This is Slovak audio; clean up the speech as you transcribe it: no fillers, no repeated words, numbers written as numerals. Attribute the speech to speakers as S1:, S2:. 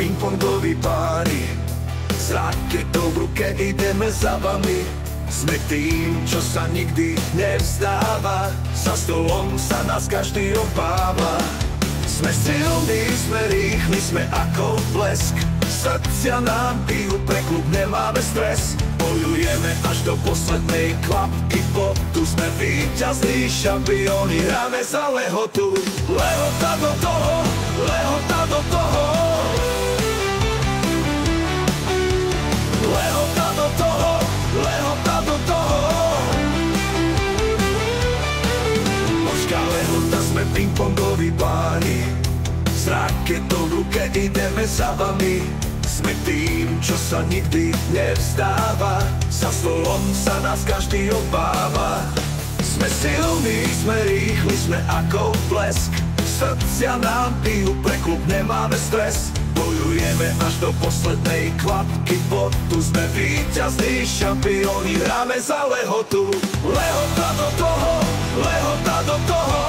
S1: pingpongoví páni, s raketou v ruke ideme za vami. Sme tým, čo sa nikdy nevzdáva, za stolom sa nás každý obáva. Sme silní, sme rýchli, sme ako blesk, srdcia nám bijú, pre klub nemáme stres. Bojujeme až do poslednej kvapky potu, sme víťazní šampióni, hráme za Lehotu. Lehota do toho, Lehota do toho, Lehota do toho, Lehota do toho. Morská Lehota, sme pingpongoví páni, s raketou v ruke ideme za vami. Sme tým, čo sa nikdy nevzdáva, za stolom sa nás každý obáva. Sme silní, sme rýchli, sme ako blesk, srdcia nám bijú, pre klub nemáme stres. Bojujeme až do poslednej kvapky potu, sme víťazní šampióni, hráme za Lehotu. Lehota do toho, Lehota do toho.